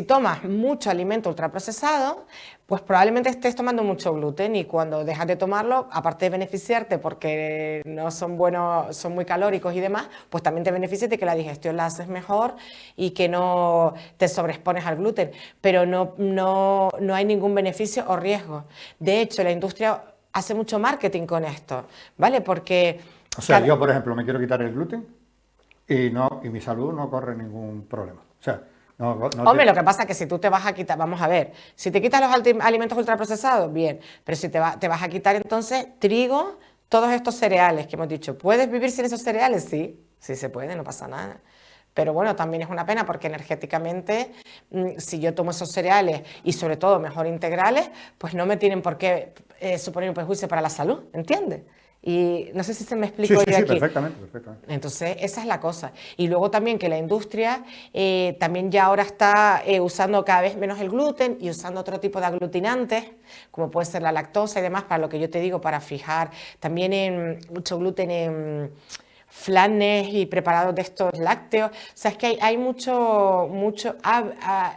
tomas mucho alimento ultraprocesado, pues probablemente estés tomando mucho gluten y cuando dejas de tomarlo, aparte de beneficiarte porque no son buenos, son muy calóricos y demás, pues también te beneficia de que la digestión la haces mejor y que no te sobreexpones al gluten. Pero no hay ningún beneficio o riesgo. De hecho, la industria hace mucho marketing con esto, ¿vale? Porque... O sea, yo, por ejemplo, me quiero quitar el gluten y mi salud no corre ningún problema. O sea, hombre, lo que pasa es que si tú te vas a quitar, vamos a ver, si te quitas los alimentos ultraprocesados, bien, pero si te vas a quitar entonces trigo, todos estos cereales que hemos dicho, ¿puedes vivir sin esos cereales? Sí se puede, no pasa nada. Pero bueno, también es una pena porque energéticamente, si yo tomo esos cereales y sobre todo mejor integrales, pues no me tienen por qué suponer un perjuicio para la salud, ¿entiendes? Y no sé si se me explico yo aquí. Perfectamente. Entonces, esa es la cosa. Y luego también que la industria también ya ahora está usando cada vez menos el gluten y usando otro tipo de aglutinantes, como puede ser la lactosa y demás, para lo que yo te digo, para fijar también mucho gluten en flanes y preparados de estos lácteos. O sea, es que hay mucho,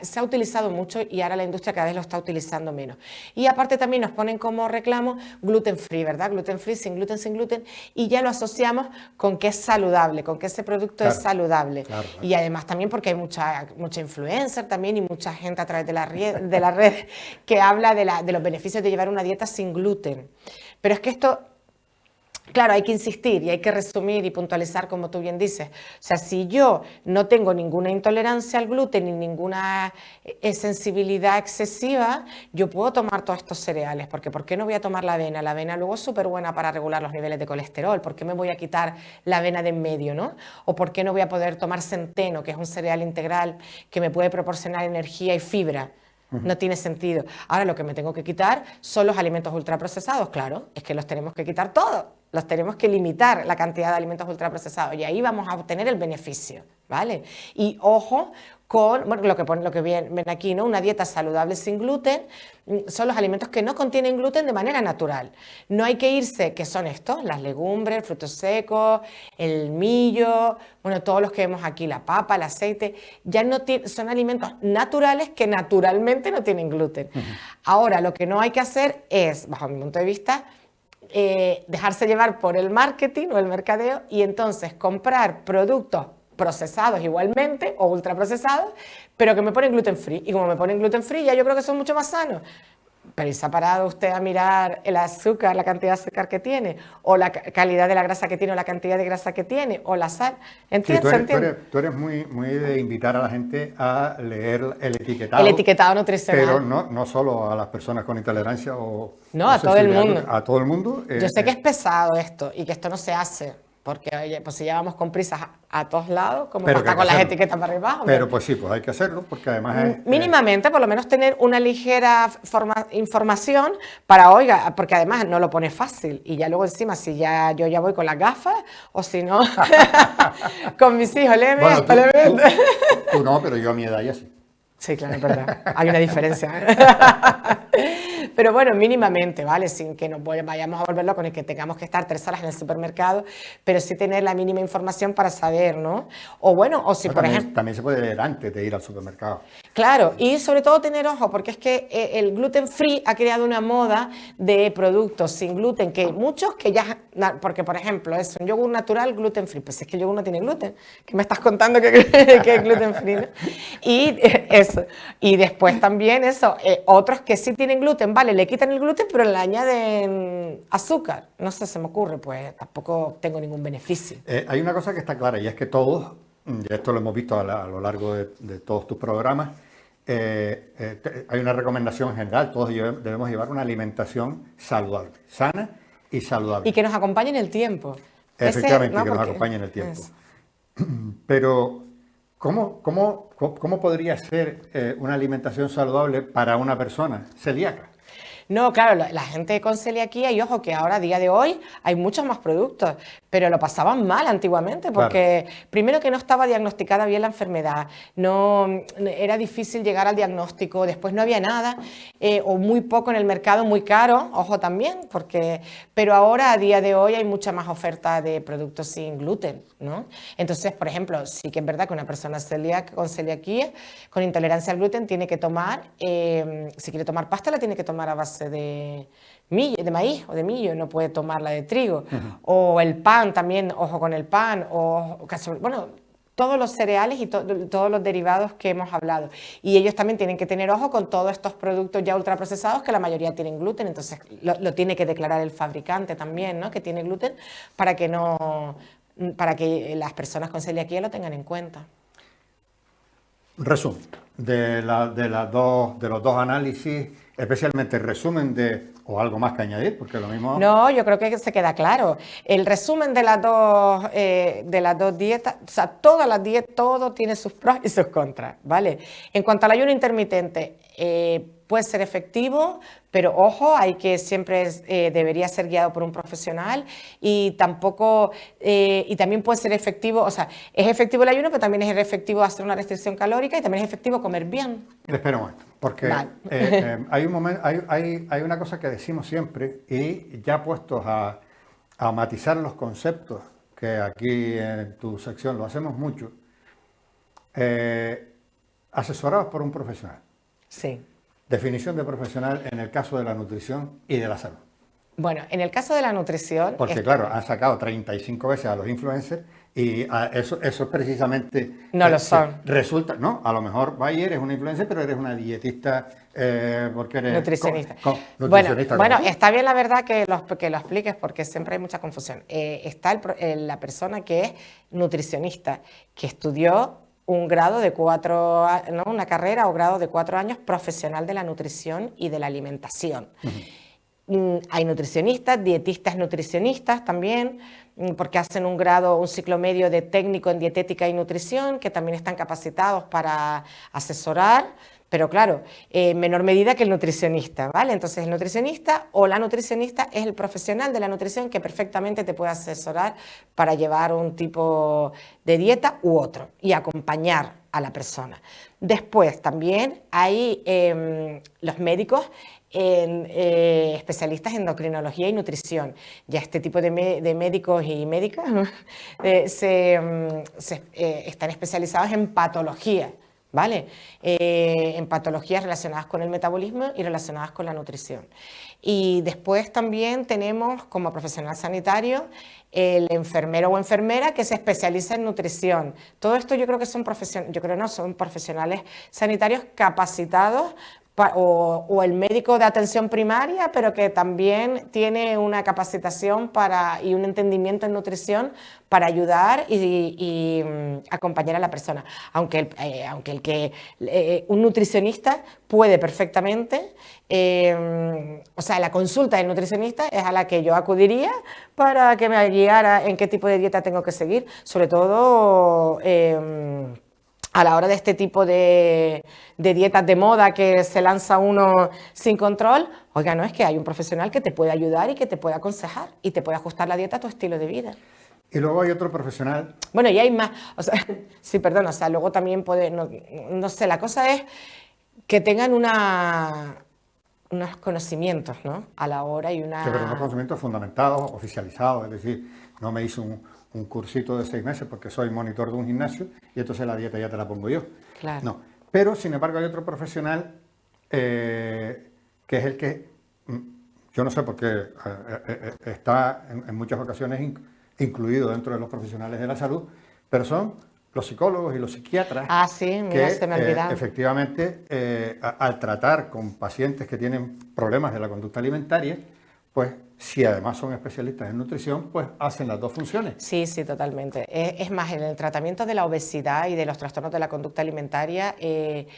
se ha utilizado mucho y ahora la industria cada vez lo está utilizando menos. Y aparte también nos ponen como reclamo gluten free, ¿verdad? Gluten free, sin gluten, y ya lo asociamos con que es saludable, con que ese producto es saludable. Claro. Y además también porque hay mucha influencer también y mucha gente a través de la red que habla de los beneficios de llevar una dieta sin gluten. Pero es que esto... Claro, hay que insistir y hay que resumir y puntualizar, como tú bien dices. O sea, si yo no tengo ninguna intolerancia al gluten ni ninguna sensibilidad excesiva, yo puedo tomar todos estos cereales, porque ¿por qué no voy a tomar la avena? La avena luego es súper buena para regular los niveles de colesterol. ¿Por qué me voy a quitar la avena de en medio, no? O ¿por qué no voy a poder tomar centeno, que es un cereal integral que me puede proporcionar energía y fibra? No tiene sentido. Ahora lo que me tengo que quitar son los alimentos ultraprocesados. Claro, es que los tenemos que quitar todos. Los tenemos que limitar la cantidad de alimentos ultraprocesados y ahí vamos a obtener el beneficio, ¿vale? Y ojo con, bueno, lo que ven aquí, ¿no? Una dieta saludable sin gluten son los alimentos que no contienen gluten de manera natural. No hay que irse, ¿qué son estos? Las legumbres, frutos secos, el millo, bueno, todos los que vemos aquí, la papa, el aceite, ya no son alimentos naturales que naturalmente no tienen gluten. Ahora, lo que no hay que hacer es, bajo mi punto de vista, dejarse llevar por el marketing o el mercadeo y entonces comprar productos procesados igualmente o ultraprocesados, pero que me ponen gluten free. Y como me ponen gluten free, ya yo creo que son mucho más sanos. Pero ¿y se ha parado usted a mirar el azúcar, la cantidad de azúcar que tiene? O la calidad de la grasa que tiene, o la cantidad de grasa que tiene, o la sal. ¿Entiendes? Sí, tú eres muy de invitar a la gente a leer el etiquetado. El etiquetado nutricional. Pero no solo a las personas con intolerancia o... No, a todo el mundo. A todo el mundo. Yo sé que es pesado esto y que esto no se hace. Porque, oye, pues si ya vamos con prisas a todos lados, como está con las etiquetas para arriba. Pero pues sí, pues hay que hacerlo, porque además es... Mínimamente, por lo menos tener una ligera información para, oiga, porque además no lo pone fácil. Y ya luego encima, si ya yo ya voy con las gafas, o si no, con mis hijos, léeme bueno, esto, léeme esto. Tú no, pero yo a mi edad ya sí. Sí, claro, es verdad. Hay una diferencia. Pero bueno, mínimamente, ¿vale? Sin que nos vayamos a volverlo con el que tengamos que estar 3 horas en el supermercado, pero sí tener la mínima información para saber, ¿no? O bueno, o si por ejemplo... También se puede leer antes de ir al supermercado. Claro, y sobre todo tener ojo, porque es que el gluten free ha creado una moda de productos sin gluten, que muchos que ya... Porque, por ejemplo, es un yogur natural gluten free. Pues es que el yogur no tiene gluten. ¿Qué me estás contando que es gluten free, ¿no? Y eso. Y después también eso, otros que sí tienen gluten, vale, le quitan el gluten, pero le añaden azúcar. No sé, se me ocurre, pues tampoco tengo ningún beneficio. Hay una cosa que está clara y es que todos, y esto lo hemos visto a lo largo de todos tus programas, hay una recomendación general, todos debemos llevar una alimentación saludable, sana y saludable. Y que nos acompañe en el tiempo. Efectivamente, que nos acompañe en el tiempo. Pero, ¿cómo podría ser una alimentación saludable para una persona celíaca? No, claro, la gente con celiaquía, y ojo que ahora, a día de hoy, hay muchos más productos, pero lo pasaban mal antiguamente, porque primero que no estaba diagnosticada bien la enfermedad, no era difícil llegar al diagnóstico, después no había nada, o muy poco en el mercado, muy caro, ojo también, pero ahora, a día de hoy, hay mucha más oferta de productos sin gluten, ¿no? Entonces, por ejemplo, sí que es verdad que una persona con celiaquía, con intolerancia al gluten, tiene que tomar, si quiere tomar pasta, la tiene que tomar a base de maíz o de millo, no puede tomarla de trigo. O el pan también, ojo con el pan, bueno, todos los cereales y todos los derivados que hemos hablado. Y ellos también tienen que tener ojo con todos estos productos ya ultraprocesados, que la mayoría tienen gluten, entonces lo tiene que declarar el fabricante también, ¿no? Que tiene gluten, para que las personas con celiaquía lo tengan en cuenta. Resumen de los dos análisis, especialmente el resumen o algo más que añadir, porque lo mismo... No, yo creo que se queda claro. El resumen de las dos dietas, o sea, todas las dietas, todo tiene sus pros y sus contras, ¿vale? En cuanto al ayuno intermitente, puede ser efectivo, pero ojo, siempre debería ser guiado por un profesional y también puede ser efectivo, o sea, es efectivo el ayuno, pero también es efectivo hacer una restricción calórica y también es efectivo comer bien. Espera un momento, porque vale. Hay una cosa que decimos siempre y ya puestos a matizar los conceptos, que aquí en tu sección lo hacemos mucho, asesorados por un profesional. Sí. Definición de profesional en el caso de la nutrición y de la salud. Bueno, en el caso de la nutrición... Porque claro, han sacado 35 veces a los influencers Y eso es precisamente... No lo son. Resulta, no, a lo mejor va y eres una influencer, pero eres una dietista porque eres... Nutricionista. Nutricionista. Bueno, está bien la verdad que lo expliques porque siempre hay mucha confusión. Está la persona que es nutricionista, que estudió un grado de una carrera o grado de 4 años profesional de la nutrición y de la alimentación. Hay nutricionistas, dietistas nutricionistas también, porque hacen un ciclo medio de técnico en dietética y nutrición, que también están capacitados para asesorar, pero claro, en menor medida que el nutricionista, ¿vale? Entonces el nutricionista o la nutricionista es el profesional de la nutrición que perfectamente te puede asesorar para llevar un tipo de dieta u otro y acompañar a la persona. Después también hay los médicos especialistas en endocrinología y nutrición. Ya este tipo de médicos y médicas están especializados en patología, ¿vale? En patologías relacionadas con el metabolismo y relacionadas con la nutrición. Y después también tenemos como profesional sanitario el enfermero o enfermera que se especializa en nutrición. Todo esto yo creo que son profesionales sanitarios capacitados o el médico de atención primaria, pero que también tiene una capacitación y un entendimiento en nutrición para ayudar y acompañar a la persona. Aunque un nutricionista puede perfectamente, o sea, la consulta del nutricionista es a la que yo acudiría para que me guiara en qué tipo de dieta tengo que seguir, sobre todo a la hora de este tipo de dietas de moda que se lanza uno sin control. Oiga, no, es que hay un profesional que te puede ayudar y que te puede aconsejar y te puede ajustar la dieta a tu estilo de vida. Y luego hay otro profesional. Bueno, y hay más, o sea, sí, perdón, o sea, luego también puede, no sé, la cosa es que tengan unos conocimientos, ¿no? A la hora y una... Sí, pero unos conocimientos fundamentados, oficializados, es decir, no me hice un cursito de 6 meses porque soy monitor de un gimnasio y entonces la dieta ya te la pongo yo. Claro. No, pero sin embargo hay otro profesional que es el que, yo no sé por qué, está en muchas ocasiones incluido dentro de los profesionales de la salud, pero son los psicólogos y los psiquiatras. Ah, sí, mira, se me olvidaba. Efectivamente, al tratar con pacientes que tienen problemas de la conducta alimentaria, pues si además son especialistas en nutrición, pues hacen las dos funciones. Sí, sí, totalmente. Es más, en el tratamiento de la obesidad y de los trastornos de la conducta alimentaria, el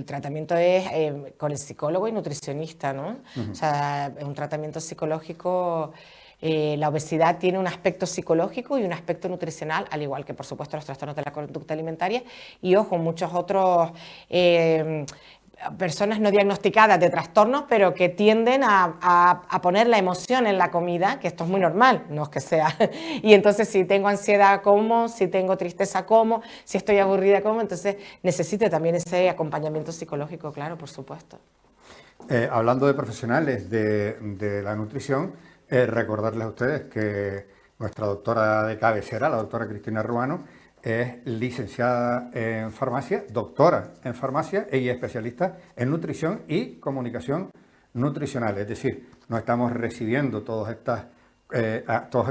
tratamiento es con el psicólogo y nutricionista, ¿no? O sea, es un tratamiento psicológico. La obesidad tiene un aspecto psicológico y un aspecto nutricional, al igual que, por supuesto, los trastornos de la conducta alimentaria. Y, ojo, muchos otros... personas no diagnosticadas de trastornos, pero que tienden a poner la emoción en la comida, que esto es muy normal, no es que sea. Y entonces si tengo ansiedad, como, si tengo tristeza, como, si estoy aburrida, como, entonces necesito también ese acompañamiento psicológico, claro, por supuesto. Hablando de profesionales de la nutrición, recordarles a ustedes que nuestra doctora de cabecera, la doctora Cristina Ruano, es licenciada en farmacia, doctora en farmacia y especialista en nutrición y comunicación nutricional. Es decir, no estamos recibiendo todos estos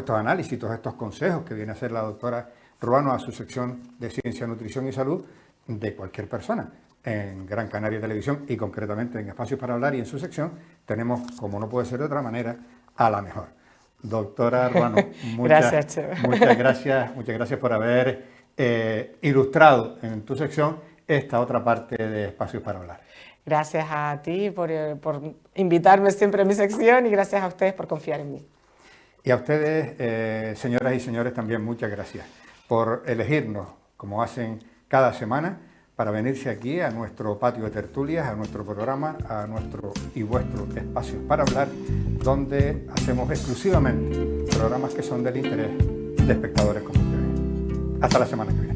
análisis, todos estos consejos que viene a hacer la doctora Ruano a su sección de Ciencia, Nutrición y Salud de cualquier persona. En Gran Canaria Televisión y concretamente en Espacios para Hablar y en su sección tenemos, como no puede ser de otra manera, a la mejor. Doctora Ruano, muchas gracias por haber ilustrado en tu sección esta otra parte de Espacios para Hablar. Gracias a ti por invitarme siempre a mi sección y gracias a ustedes por confiar en mí. Y a ustedes, señoras y señores, también muchas gracias por elegirnos, como hacen cada semana, para venirse aquí a nuestro patio de tertulias, a nuestro programa, a nuestro y vuestro Espacios para Hablar, donde hacemos exclusivamente programas que son del interés de espectadores como ustedes. Hasta la semana que viene.